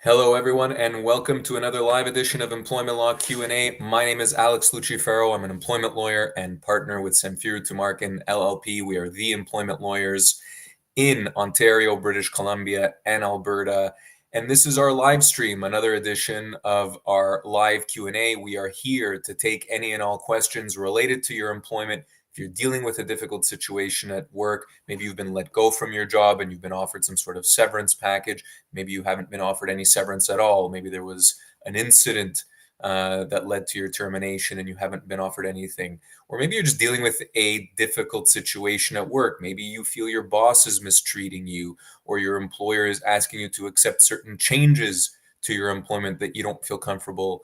Hello, everyone, and welcome to another live edition of Employment Law Q&A. My name is Alex Lucifero. I'm an employment lawyer and partner with Samfiru Tumarkin, LLP. We are the employment lawyers in Ontario, British Columbia, and Alberta. And this is our live stream, another edition of our live Q&A. We are here to take any and all questions related to your employment. If you're dealing with a difficult situation at work, maybe you've been let go from your job and you've been offered some sort of severance package. Maybe you haven't been offered any severance at all. Maybe there was an incident that led to your termination and you haven't been offered anything. Or maybe you're just dealing with a difficult situation at work. Maybe you feel your boss is mistreating you, or your employer is asking you to accept certain changes to your employment that you don't feel comfortable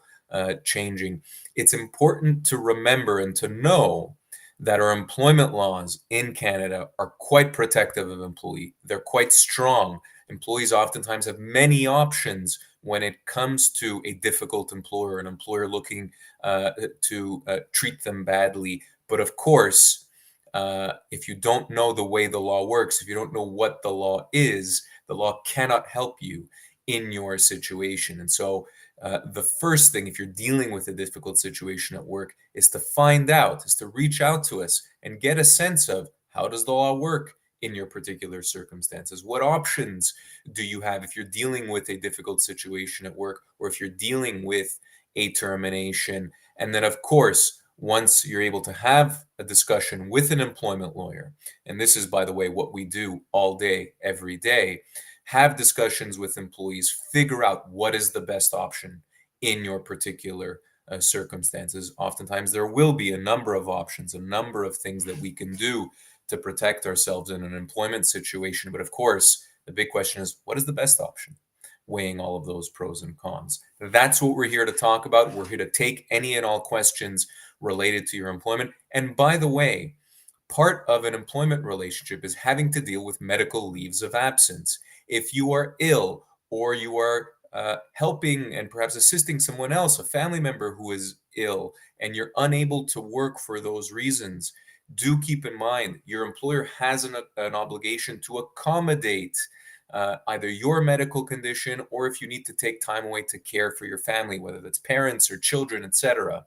changing. It's important to remember and to know that our employment laws in Canada are quite protective of employee. They're quite strong. Employees oftentimes have many options when it comes to a difficult employer, an employer looking to treat them badly. But of course, if you don't know the way the law works, if you don't know what the law cannot help you in your situation. And so the first thing, if you're dealing with a difficult situation at work, is to find out, is to reach out to us and get a sense of how does the law work in your particular circumstances? What options do you have if you're dealing with a difficult situation at work, or if you're dealing with a termination? And then, of course, once you're able to have a discussion with an employment lawyer, and this is, by the way, what we do all day, every day, have discussions with employees, figure out what is the best option in your particular circumstances. Oftentimes, there will be a number of options, a number of things that we can do to protect ourselves in an employment situation. But of course, the big question is, what is the best option? Weighing all of those pros and cons. That's what we're here to talk about. We're here to take any and all questions related to your employment. And by the way, part of an employment relationship is having to deal with medical leaves of absence. If you are ill, or you are helping and perhaps assisting someone else, a family member who is ill, and you're unable to work for those reasons, do keep in mind your employer has an obligation to accommodate either your medical condition, or if you need to take time away to care for your family, whether that's parents or children, etc.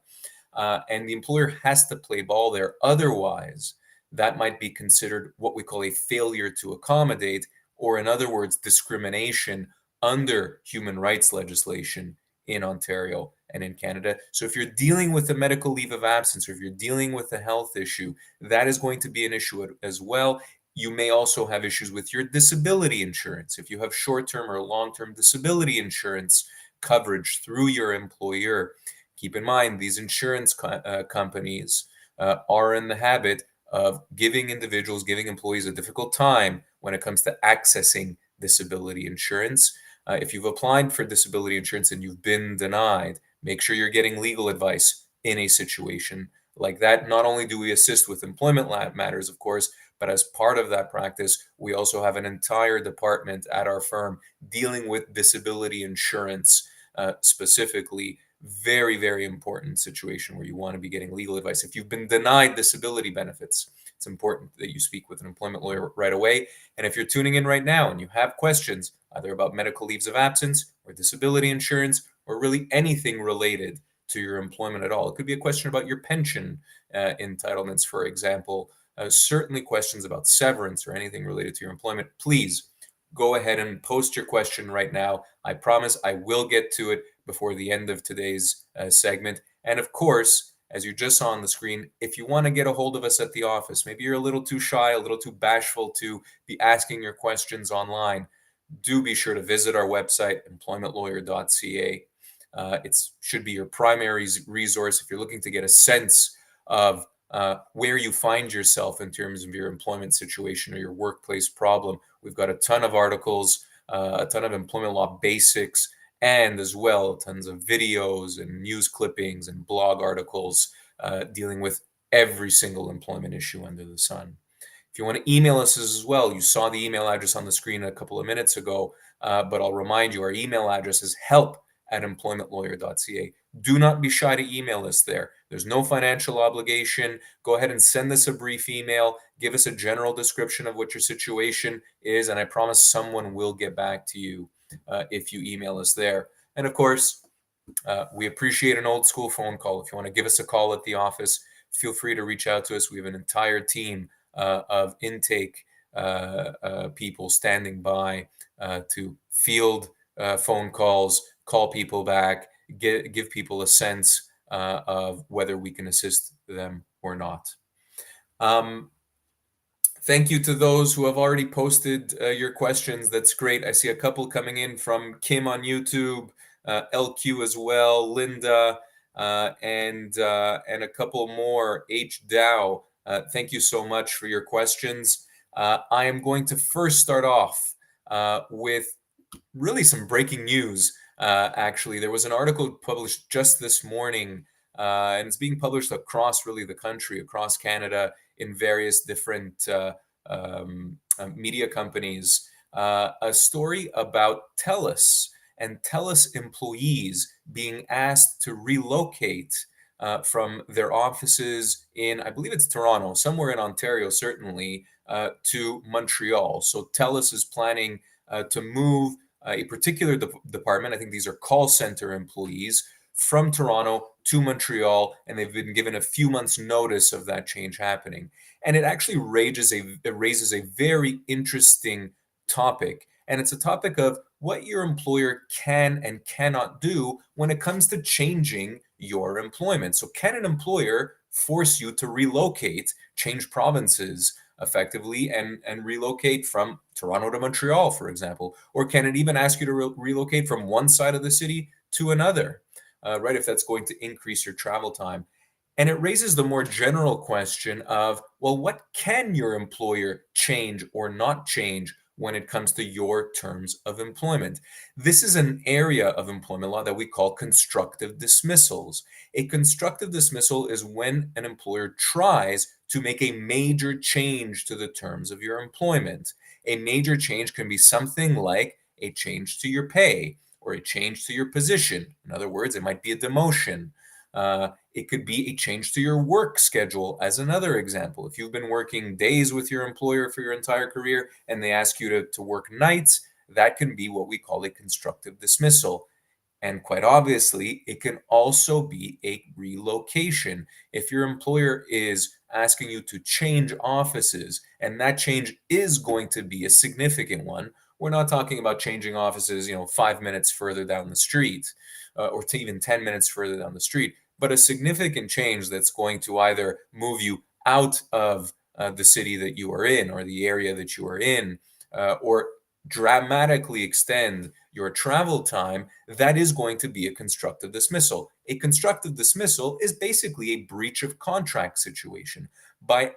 And the employer has to play ball there. Otherwise, that might be considered what we call a failure to accommodate, or in other words, discrimination under human rights legislation in Ontario and in Canada. So if you're dealing with a medical leave of absence, or if you're dealing with a health issue, that is going to be an issue as well. You may also have issues with your disability insurance. If you have short-term or long-term disability insurance coverage through your employer, keep in mind these insurance companies are in the habit of giving employees a difficult time when it comes to accessing disability insurance. If you've applied for disability insurance and you've been denied, make sure you're getting legal advice in a situation like that. Not only do we assist with employment matters, of course, but as part of that practice, we also have an entire department at our firm dealing with disability insurance specifically. Very, very important situation where you want to be getting legal advice. If you've been denied disability benefits, it's important that you speak with an employment lawyer right away. And if you're tuning in right now and you have questions, either about medical leaves of absence or disability insurance, or really anything related to your employment at all, it could be a question about your pension entitlements, for example, certainly questions about severance or anything related to your employment, please go ahead and post your question right now. I promise I will get to it before the end of today's segment. And of course, as you just saw on the screen, if you want to get a hold of us at the office, maybe you're a little too shy, a little too bashful to be asking your questions online, do be sure to visit our website, employmentlawyer.ca. It should be your primary resource if you're looking to get a sense of where you find yourself in terms of your employment situation or your workplace problem. We've got a ton of articles, a ton of employment law basics, and as well tons of videos and news clippings and blog articles dealing with every single employment issue under the sun. If you want to email us as well, you saw the email address on the screen a couple of minutes ago, but I'll remind you, our email address is help@employmentlawyer.ca. Do not be shy to email us there. There's no financial obligation. Go ahead and send us a brief email. Give us a general description of what your situation is, and I promise someone will get back to you if you email us there. And of course, we appreciate an old school phone call. If you want to give us a call at the office, feel free to reach out to us. We have an entire team of intake people standing by to field phone calls, call people back, give people a sense of whether we can assist them or not. Thank you to those who have already posted your questions. That's great. I see a couple coming in from Kim on YouTube, LQ as well, Linda, and a couple more, H. Dow. Thank you so much for your questions. I am going to first start off with really some breaking news. Actually, there was an article published just this morning, and it's being published across really the country, across Canada, in various different media companies. A story about TELUS and TELUS employees being asked to relocate from their offices in, I believe it's Toronto, somewhere in Ontario, certainly, to Montreal. So TELUS is planning to move a particular department, I think these are call center employees, from Toronto to Montreal, and they've been given a few months' notice of that change happening. And it actually raises a very interesting topic. And it's a topic of what your employer can and cannot do when it comes to changing your employment. So can an employer force you to relocate, change provinces effectively, and relocate from Toronto to Montreal, for example? Or can it even ask you to relocate from one side of the city to another, right, if that's going to increase your travel time? And it raises the more general question of, well, what can your employer change or not change when it comes to your terms of employment? This is an area of employment law that we call constructive dismissals. A constructive dismissal is when an employer tries to make a major change to the terms of your employment. A major change can be something like a change to your pay or a change to your position. In other words, it might be a demotion. It could be a change to your work schedule, as another example. If you've been working days with your employer for your entire career and they ask you to work nights, that can be what we call a constructive dismissal. And quite obviously, it can also be a relocation. If your employer is asking you to change offices, and that change is going to be a significant one, we're not talking about changing offices, 5 minutes further down the street, or to even 10 minutes further down the street, but a significant change that's going to either move you out of the city that you are in or the area that you are in, or dramatically extend your travel time, that is going to be a constructive dismissal. A constructive dismissal is basically a breach of contract situation. By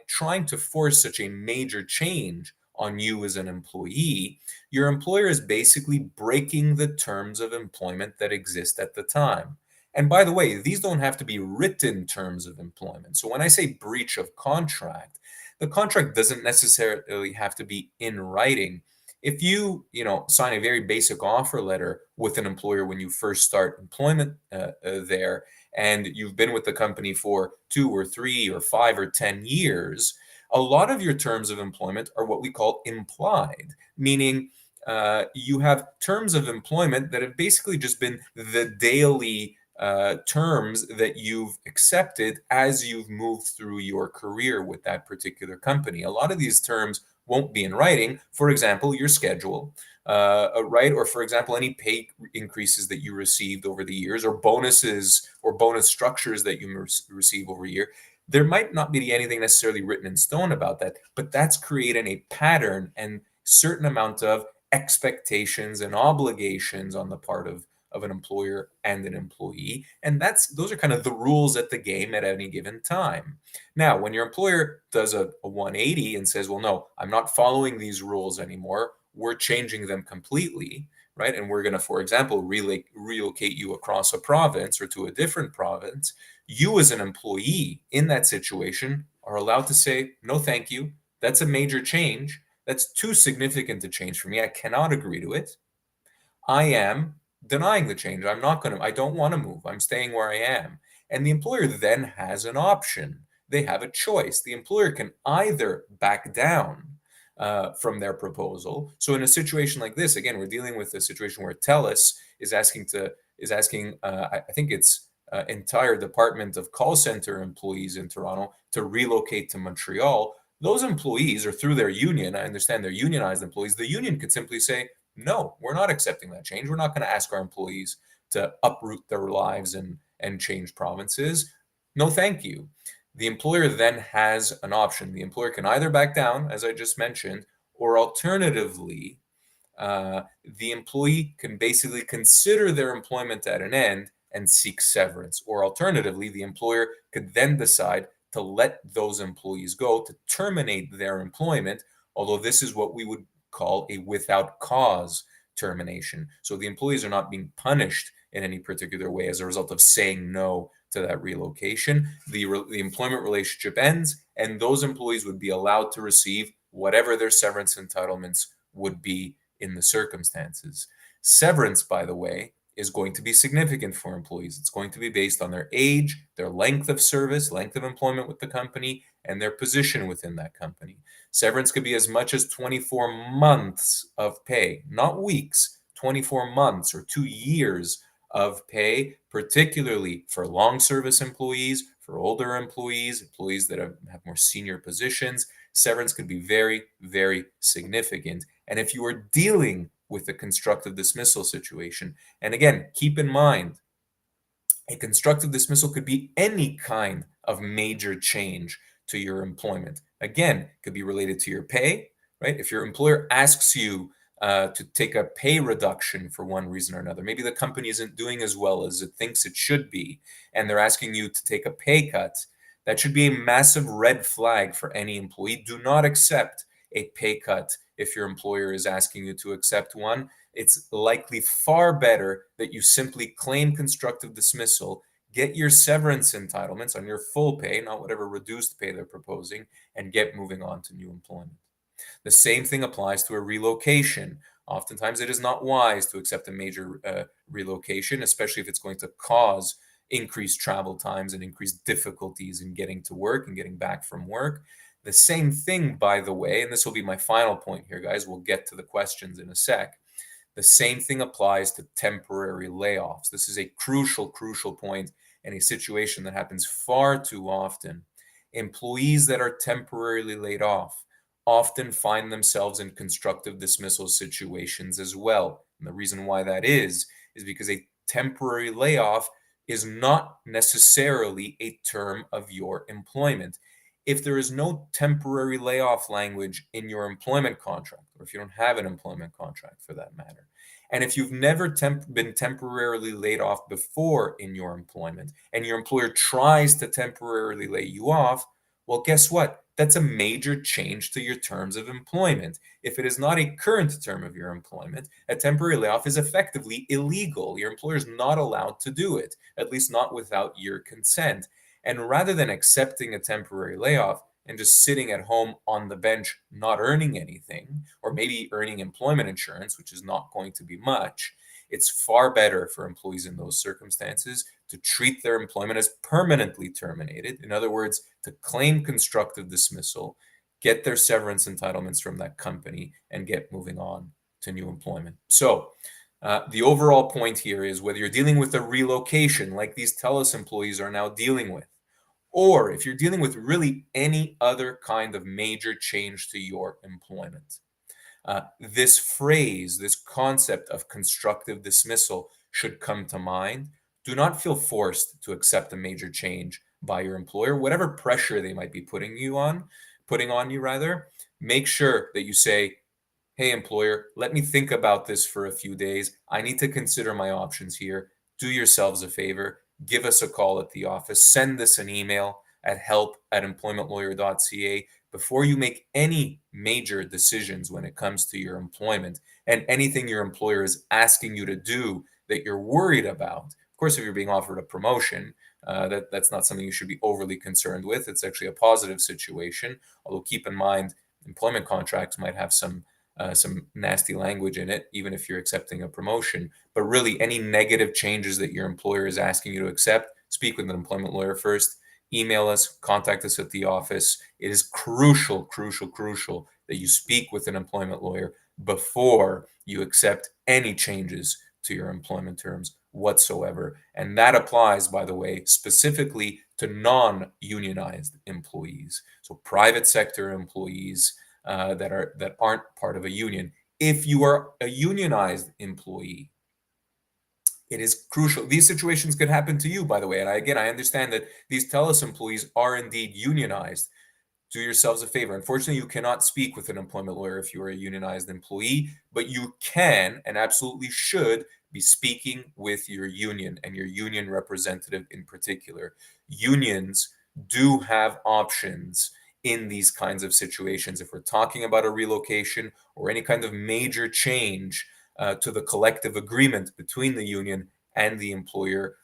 trying to force such a major change on you as an employee, your employer is basically breaking the terms of employment that exist at the time. And by the way, these don't have to be written terms of employment. So when I say breach of contract, the contract doesn't necessarily have to be in writing. If you, sign a very basic offer letter with an employer when you first start employment there, and you've been with the company for 2 or 3 or 5 or 10 years, a lot of your terms of employment are what we call implied, meaning you have terms of employment that have basically just been the daily terms that you've accepted as you've moved through your career with that particular company. A lot of these terms won't be in writing. For example, your schedule, right? Or for example, any pay increases that you received over the years, or bonuses or bonus structures that you receive over a year. There might not be anything necessarily written in stone about that, but that's creating a pattern and certain amount of expectations and obligations on the part of an employer and an employee. And those are kind of the rules at the game at any given time. Now, when your employer does a 180 and says, well, no, I'm not following these rules anymore, we're changing them completely, right? And we're going to, for example, relocate you across a province or to a different province. You as an employee in that situation are allowed to say, no, thank you. That's a major change. That's too significant to change for me. I cannot agree to it. I am denying the change. I don't want to move. I'm staying where I am. And the employer then has an option. They have a choice. The employer can either back down from their proposal. So in a situation like this, again, we're dealing with a situation where TELUS is asking I think it's entire department of call center employees in Toronto to relocate to Montreal. Those employees are through their union. I understand they're unionized employees. The union could simply say, no, we're not accepting that change. We're not going to ask our employees to uproot their lives and change provinces. No, thank you. The employer then has an option. The employer can either back down, as I just mentioned, or alternatively, the employee can basically consider their employment at an end and seek severance. Or alternatively, the employer could then decide to let those employees go, to terminate their employment, although this is what we would call a without cause termination. So the employees are not being punished in any particular way as a result of saying no to that relocation. The employment relationship ends, and those employees would be allowed to receive whatever their severance entitlements would be in the circumstances. Severance, by the way, is going to be significant for employees. It's going to be based on their age, their length of service, length of employment with the company, and their position within that company. Severance could be as much as 24 months of pay, not weeks, 24 months or 2 years of pay, particularly for long service employees, for older employees, employees that have more senior positions. Severance could be very, very significant. And if you are dealing with a constructive dismissal situation, and again, keep in mind, a constructive dismissal could be any kind of major change to your employment. Again, it could be related to your pay, right? If your employer asks you to take a pay reduction for one reason or another, maybe the company isn't doing as well as it thinks it should be, and they're asking you to take a pay cut, that should be a massive red flag for any employee. Do not accept a pay cut if your employer is asking you to accept one. It's likely far better that you simply claim constructive dismissal, get your severance entitlements on your full pay, not whatever reduced pay they're proposing, and get moving on to new employment. The same thing applies to a relocation. Oftentimes, it is not wise to accept a major relocation, especially if it's going to cause increased travel times and increased difficulties in getting to work and getting back from work. The same thing, by the way, and this will be my final point here, guys. We'll get to the questions in a sec. The same thing applies to temporary layoffs. This is a crucial, crucial point and a situation that happens far too often. Employees that are temporarily laid off often find themselves in constructive dismissal situations as well. And the reason why that is because a temporary layoff is not necessarily a term of your employment. If there is no temporary layoff language in your employment contract, or if you don't have an employment contract for that matter, and if you've never been temporarily laid off before in your employment, and your employer tries to temporarily lay you off, well, guess what? That's a major change to your terms of employment. If it is not a current term of your employment, a temporary layoff is effectively illegal. Your employer is not allowed to do it, at least not without your consent. And rather than accepting a temporary layoff and just sitting at home on the bench, not earning anything, or maybe earning employment insurance, which is not going to be much, it's far better for employees in those circumstances to treat their employment as permanently terminated. In other words, to claim constructive dismissal, get their severance entitlements from that company, and get moving on to new employment. So, the overall point here is whether you're dealing with a relocation like these TELUS employees are now dealing with, or if you're dealing with really any other kind of major change to your employment. This phrase, this concept of constructive dismissal should come to mind. Do not feel forced to accept a major change by your employer, whatever pressure they might be putting on you rather. Make sure that you say, hey, employer, let me think about this for a few days. I need to consider my options here. Do yourselves a favor. Give us a call at the office. Send us an email at help@employmentlawyer.ca before you make any major decisions when it comes to your employment and anything your employer is asking you to do that you're worried about. Of course, if you're being offered a promotion, that's not something you should be overly concerned with. It's actually a positive situation, although keep in mind, employment contracts might have some nasty language in it, even if you're accepting a promotion. But really, any negative changes that your employer is asking you to accept, speak with an employment lawyer first. email us, contact us at the office. It is crucial, crucial, crucial that you speak with an employment lawyer before you accept any changes to your employment terms whatsoever. And that applies, by the way, specifically to non-unionized employees. So private sector employees that aren't part of a union. If you are a unionized employee, it is crucial. These situations could happen to you, by the way. And I understand that these TELUS employees are indeed unionized. Do yourselves a favor. Unfortunately, you cannot speak with an employment lawyer if you are a unionized employee, but you can and absolutely should be speaking with your union and your union representative in particular. Unions do have options in these kinds of situations. If we're talking about a relocation or any kind of major change to the collective agreement between the union and the employer,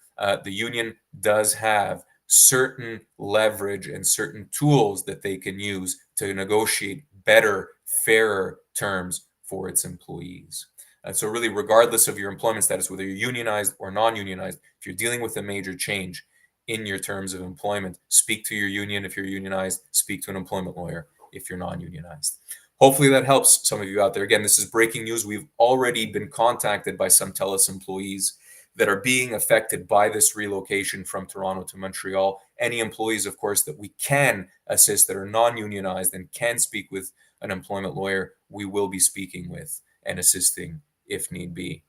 the union does have certain leverage and certain tools that they can use to negotiate better, fairer terms for its employees. And so, really, regardless of your employment status, whether you're unionized or non-unionized, if you're dealing with a major change in your terms of employment, speak to your union if you're unionized, speak to an employment lawyer if you're non-unionized. Hopefully that helps some of you out there. Again, this is breaking news. We've already been contacted by some TELUS employees that are being affected by this relocation from Toronto to Montreal. Any employees, of course, that we can assist that are non-unionized and can speak with an employment lawyer, we will be speaking with and assisting if need be.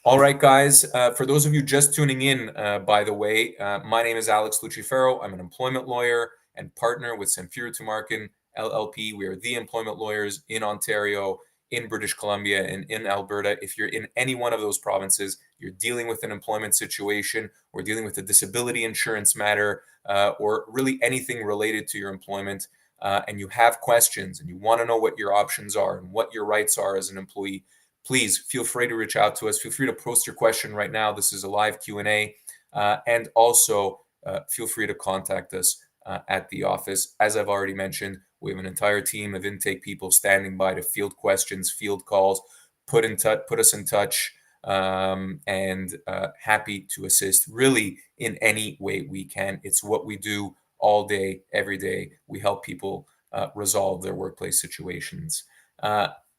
All right, guys. For those of you just tuning in, by the way, my name is Alex Lucifero. I'm an employment lawyer and partner with Samfiru Tumarkin, LLP. We are the employment lawyers in Ontario, in British Columbia, and in Alberta. If you're in any one of those provinces, you're dealing with an employment situation, or dealing with a disability insurance matter, or really anything related to your employment, and you have questions and you want to know what your options are and what your rights are as an employee, please feel free to reach out to us. Feel free to post your question right now. This is a live Q&A. And also feel free to contact us at the office. As I've already mentioned, we have an entire team of intake people standing by to field questions, field calls, put us in touch, and happy to assist really in any way we can. It's what we do all day, every day. We help people resolve their workplace situations.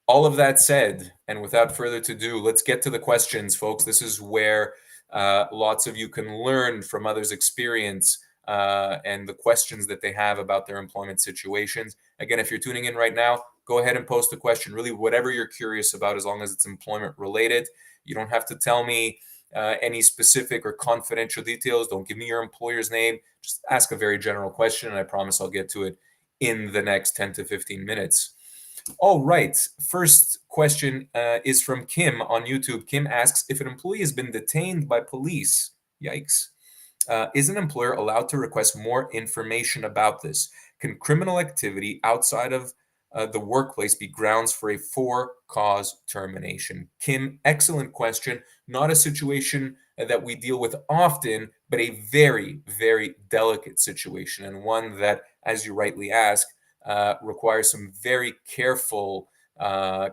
All of that said, and without further ado, let's get to the questions, folks. This is where lots of you can learn from others' experience and the questions that they have about their employment situations. Again, if you're tuning in right now, go ahead and post a question. Really, whatever you're curious about, as long as it's employment related. You don't have to tell me any specific or confidential details. Don't give me your employer's name. Just ask a very general question, and I promise I'll get to it in the next 10 to 15 minutes. All right. First question is from Kim on YouTube. Kim asks, if an employee has been detained by police, yikes, is an employer allowed to request more information about this? Can criminal activity outside of the workplace be grounds for a for-cause termination? Kim, excellent question. Not a situation that we deal with often, but a very, very delicate situation, and one that, as you rightly ask, requires some very careful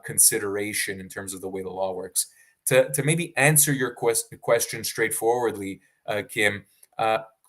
consideration in terms of the way the law works. To maybe answer your question straightforwardly, Kim,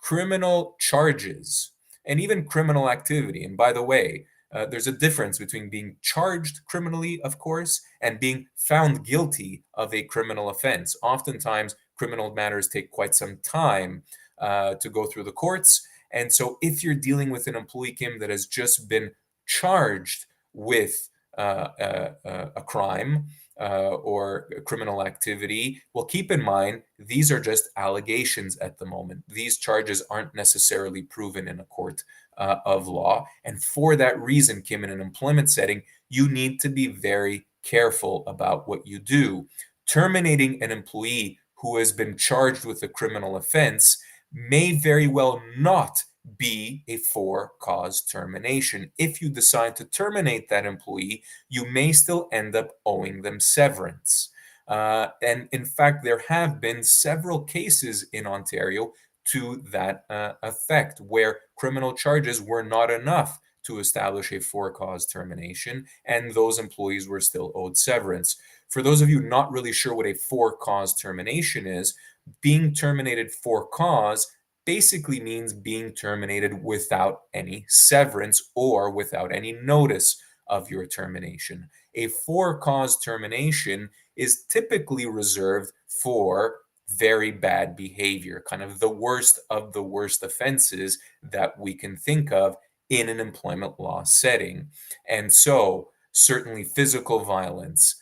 criminal charges and even criminal activity, and by the way, there's a difference between being charged criminally, of course, and being found guilty of a criminal offense. Oftentimes, criminal matters take quite some time to go through the courts. And so if you're dealing with an employee, Kim, that has just been charged with a crime or a criminal activity, well, keep in mind, these are just allegations at the moment. These charges aren't necessarily proven in a court of law. And for that reason, Kim, in an employment setting, you need to be very careful about what you do. Terminating an employee who has been charged with a criminal offense may very well not be a for-cause termination. If you decide to terminate that employee, you may still end up owing them severance. And in fact, there have been several cases in Ontario to that effect, where criminal charges were not enough to establish a for-cause termination, and those employees were still owed severance. For those of you not really sure what a for-cause termination is, being terminated for cause basically means being terminated without any severance or without any notice of your termination. A for-cause termination is typically reserved for very bad behavior, kind of the worst of the worst offenses that we can think of in an employment law setting. And so, certainly physical violence,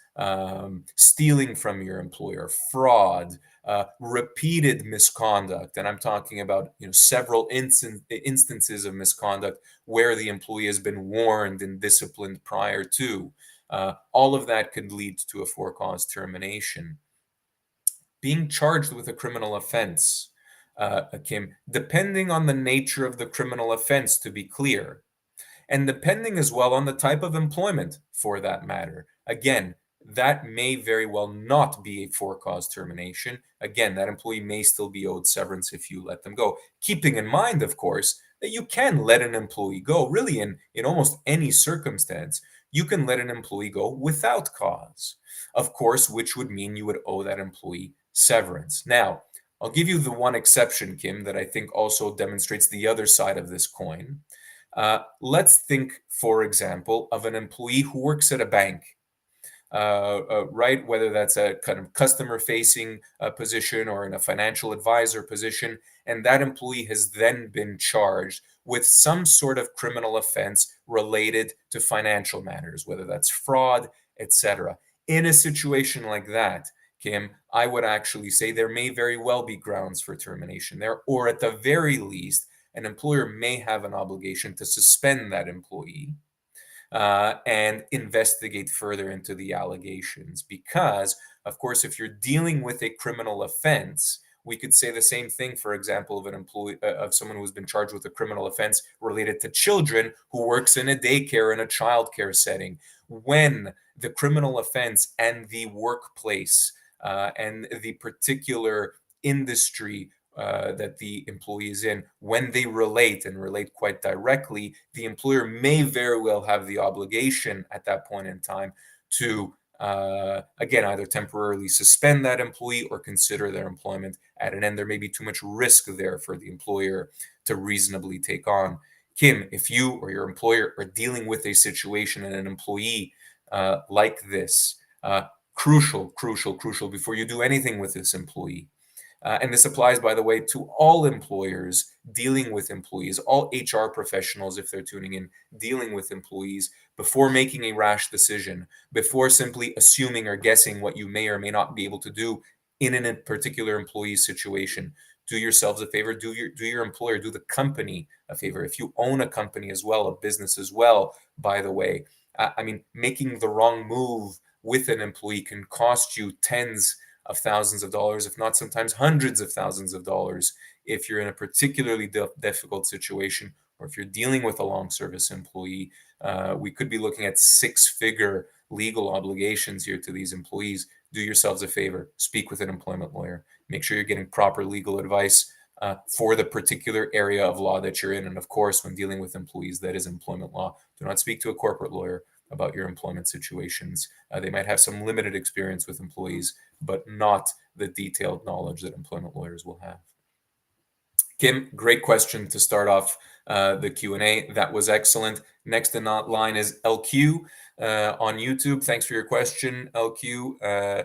stealing from your employer, fraud, repeated misconduct, and I'm talking about several instances of misconduct where the employee has been warned and disciplined prior to. All of that could lead to a for-cause termination. Being charged with a criminal offense, Kim, depending on the nature of the criminal offense, to be clear, and depending as well on the type of employment for that matter. Again, that may very well not be a for-cause termination. Again, that employee may still be owed severance if you let them go. Keeping in mind, of course, that you can let an employee go, really in almost any circumstance. You can let an employee go without cause, of course, which would mean you would owe that employee severance. Now, I'll give you the one exception, Kim, that I think also demonstrates the other side of this coin. Let's think, for example, of an employee who works at a bank, right? Whether that's a kind of customer-facing position or in a financial advisor position, and that employee has then been charged with some sort of criminal offense related to financial matters, whether that's fraud, etc. In a situation like that, Kim, I would actually say there may very well be grounds for termination there, or at the very least, an employer may have an obligation to suspend that employee and investigate further into the allegations. Because, of course, if you're dealing with a criminal offense, we could say the same thing, for example, of an employee, of someone who's been charged with a criminal offense related to children who works in a daycare in a childcare setting. When the criminal offense and the workplace and the particular industry that the employee is in, when they relate and relate quite directly, the employer may very well have the obligation at that point in time to, again, either temporarily suspend that employee or consider their employment at an end. There may be too much risk there for the employer to reasonably take on. Kim, if you or your employer are dealing with a situation and an employee like this, crucial before you do anything with this employee. And this applies, by the way, to all employers dealing with employees, all HR professionals, if they're tuning in, dealing with employees, before making a rash decision, before simply assuming or guessing what you may or may not be able to do in a particular employee situation. Do yourselves a favor, do your employer, do the company a favor. If you own a company as well, a business as well, by the way, I mean, making the wrong move with an employee can cost you tens of thousands of dollars, if not sometimes hundreds of thousands of dollars, if you're in a particularly difficult situation, or if you're dealing with a long service employee. We could be looking at six-figure legal obligations here to these employees. Do yourselves a favor, speak with an employment lawyer, make sure you're getting proper legal advice for the particular area of law that you're in. And of course, when dealing with employees, that is employment law. Do not speak to a corporate lawyer about your employment situations. They might have some limited experience with employees, but not the detailed knowledge that employment lawyers will have. Kim, great question to start off the Q&A. That was excellent. Next in line is LQ on YouTube. Thanks for your question, LQ.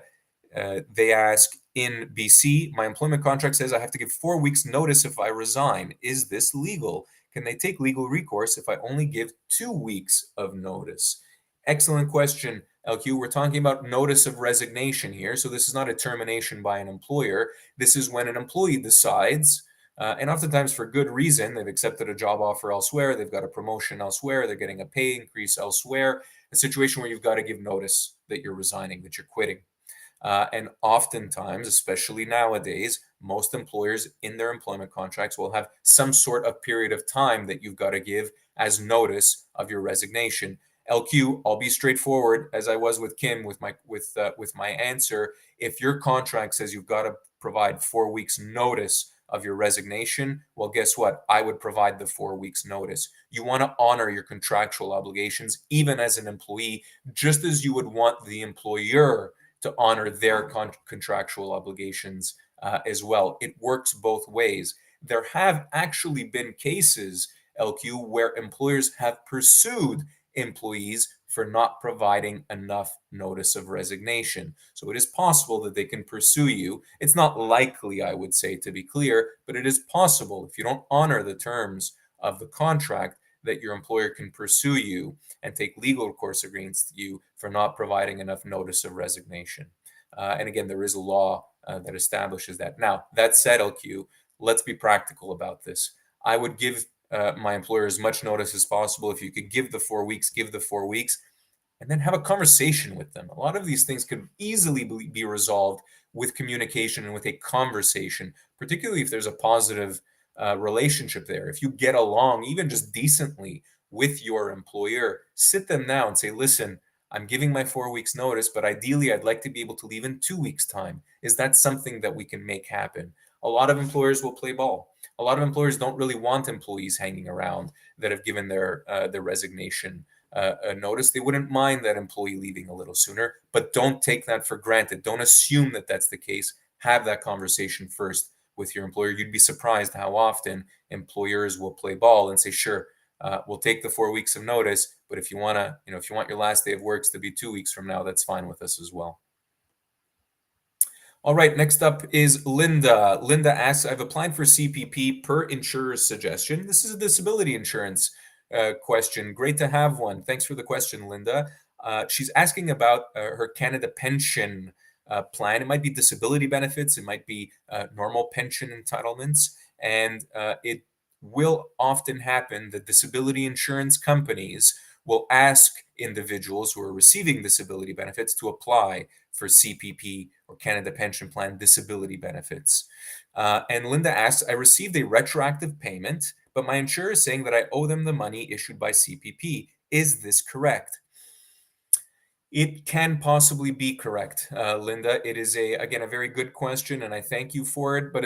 They ask, in BC, my employment contract says I have to give 4 weeks notice if I resign. Is this legal? Can they take legal recourse if I only give 2 weeks of notice? Excellent question, LQ. We're talking about notice of resignation here. So this is not a termination by an employer. This is when an employee decides, and oftentimes for good reason, they've accepted a job offer elsewhere, they've got a promotion elsewhere, they're getting a pay increase elsewhere, a situation where you've got to give notice that you're resigning, that you're quitting. And oftentimes, especially nowadays, most employers in their employment contracts will have some sort of period of time that you've got to give as notice of your resignation. LQ, I'll be straightforward, as I was with Kim with my answer. If your contract says you've got to provide 4 weeks notice of your resignation, well, guess what? I would provide the 4 weeks notice. You want to honor your contractual obligations, even as an employee, just as you would want the employer to honor their contractual obligations as well. It works both ways. there have actually been cases, LQ, where employers have pursued employees for not providing enough notice of resignation. So it is possible that they can pursue you. It's not likely, I would say, to be clear, but it is possible if you don't honor the terms of the contract that your employer can pursue you and take legal recourse against you for not providing enough notice of resignation. And again, there is a law that establishes that. Now, that said, LQ, let's be practical about this. I would give my employer as much notice as possible. If you could give the 4 weeks, give the 4 weeks, and then have a conversation with them. A lot of these things could easily be resolved with communication and with a conversation, particularly if there's a positive relationship there. If you get along, even just decently, with your employer, sit them down and say, listen, I'm giving my 4 weeks notice, but ideally I'd like to be able to leave in 2 weeks time. Is that something that we can make happen? A lot of employers will play ball. A lot of employers don't really want employees hanging around that have given their resignation notice. They wouldn't mind that employee leaving a little sooner, but don't take that for granted. Don't assume that that's the case. Have that conversation first with your employer. You'd be surprised how often employers will play ball and say, sure, we'll take the 4 weeks of notice, but if you want to, if you want your last day of works to be 2 weeks from now, that's fine with us as well. All right, next up is Linda. Linda asks, I've applied for CPP per insurer's suggestion. This is a disability insurance question. Great to have one. Thanks for the question, Linda. She's asking about her Canada pension plan. It might be disability benefits, it might be normal pension entitlements, and it will often happen that disability insurance companies will ask individuals who are receiving disability benefits to apply for CPP or Canada Pension Plan disability benefits. And Linda asks, I received a retroactive payment, but my insurer is saying that I owe them the money issued by CPP. Is this correct? It can possibly be correct, Linda. It is again a very good question, and I thank you for it, but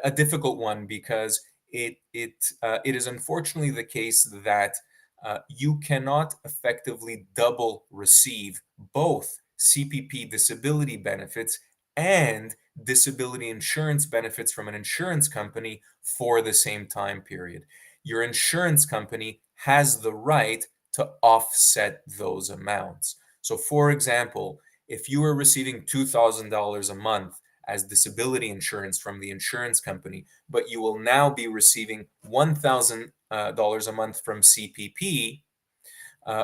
a difficult one because it is unfortunately the case that you cannot effectively double receive both CPP disability benefits and disability insurance benefits from an insurance company for the same time period. Your insurance company has the right to offset those amounts. So, for example, if you are receiving $2,000 a month as disability insurance from the insurance company, but you will now be receiving $1,000 a month from CPP,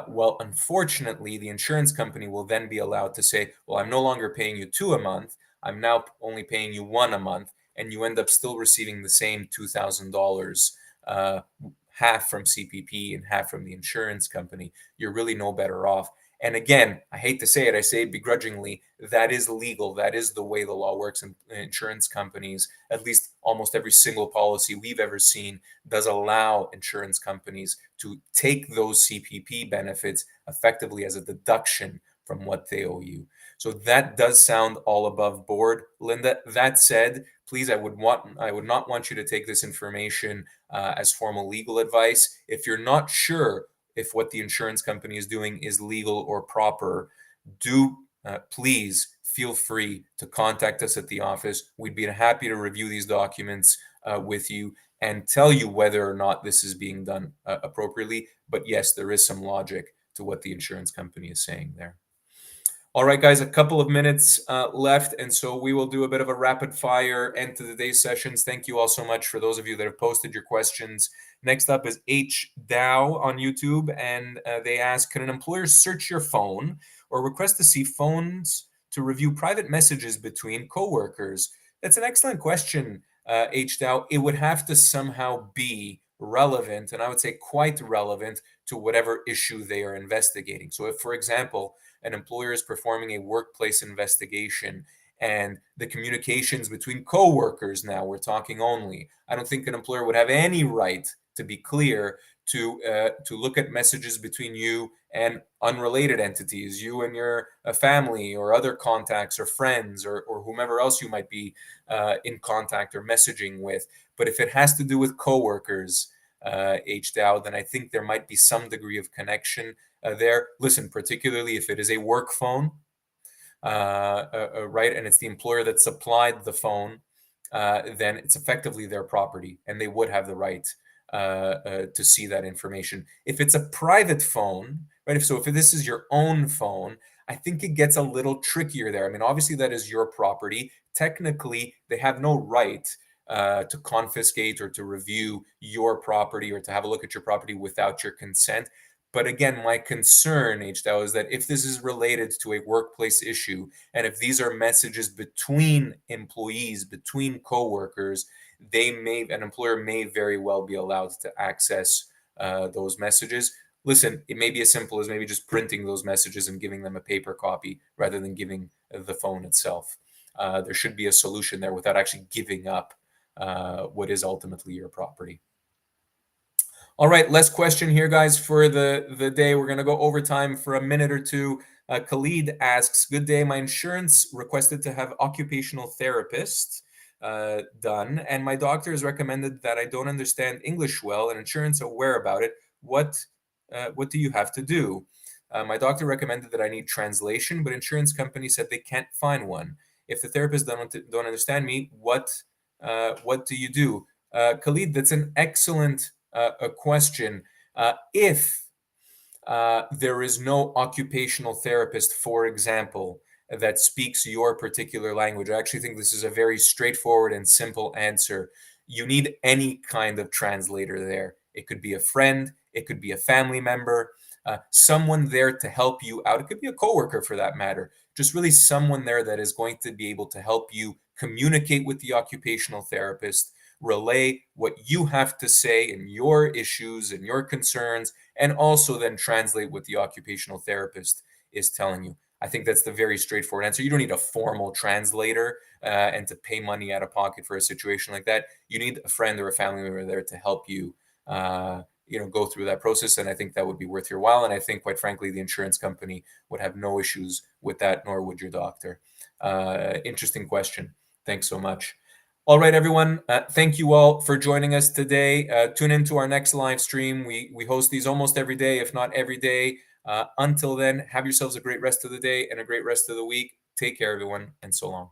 well, unfortunately, the insurance company will then be allowed to say, well, I'm no longer paying you two a month. I'm now only paying you one a month. And you end up still receiving the same $2,000, half from CPP and half from the insurance company. You're really no better off. And again, I hate to say it, I say it begrudgingly, that is legal. That is the way the law works in insurance companies. At least almost every single policy we've ever seen does allow insurance companies to take those CPP benefits effectively as a deduction from what they owe you. So that does sound all above board, Linda. That said, please, I would not want you to take this information as formal legal advice. If you're not sure if what the insurance company is doing is legal or proper, do please feel free to contact us at the office. We'd be happy to review these documents with you and tell you whether or not this is being done appropriately. But yes, there is some logic to what the insurance company is saying there. All right, guys, a couple of minutes left, and so we will do a bit of a rapid fire end to today's sessions. Thank you all so much for those of you that have posted your questions. Next up is H Dow on YouTube, and they ask, can an employer search your phone or request to see phones to review private messages between coworkers? That's an excellent question, H Dow. It would have to somehow be relevant, and I would say quite relevant to whatever issue they are investigating. So if, for example, an employer is performing a workplace investigation and the communications between coworkers, now we're talking only, I don't think an employer would have any right, to be clear, to look at messages between you and unrelated entities, you and your family or other contacts or friends or whomever else you might be in contact or messaging with. But if it has to do with coworkers, HDAO, then I think there might be some degree of connection there. Listen, particularly if it is a work phone, right, and it's the employer that supplied the phone, then it's effectively their property, and they would have the right to see that information. If it's a private phone, right? If this is your own phone, I think it gets a little trickier there. I mean, obviously that is your property. Technically, they have no right to confiscate or to review your property or to have a look at your property without your consent. But again, my concern, HDAO, is that if this is related to a workplace issue, and if these are messages between employees, between coworkers, an employer may very well be allowed to access those messages. Listen, it may be as simple as maybe just printing those messages and giving them a paper copy rather than giving the phone itself. There should be a solution there without actually giving up what is ultimately your property. All right, last question here, guys, for the day. We're going to go overtime for a minute or two. Khalid asks, good day. My insurance requested to have occupational therapist done, and my doctor has recommended that I don't understand English well, and insurance aware about it. What do you have to do? My doctor recommended that I need translation, but insurance company said they can't find one. If the therapist don't understand me, what do you do? Khalid, that's an excellent a question. If there is no occupational therapist, for example, that speaks your particular language, I actually think this is a very straightforward and simple answer. You need any kind of translator there. It could be a friend, it could be a family member, someone there to help you out. It could be a coworker for that matter. Just really someone there that is going to be able to help you communicate with the occupational therapist, relay what you have to say and your issues and your concerns, and also then translate what the occupational therapist is telling you. I think that's the very straightforward answer. You don't need a formal translator and to pay money out of pocket for a situation like that. You need a friend or a family member there to help you, go through that process. And I think that would be worth your while. And I think, quite frankly, the insurance company would have no issues with that, nor would your doctor. Interesting question. Thanks so much. All right, everyone. Thank you all for joining us today. Tune into our next live stream. We host these almost every day, if not every day. Until then, have yourselves a great rest of the day and a great rest of the week. Take care, everyone, and so long.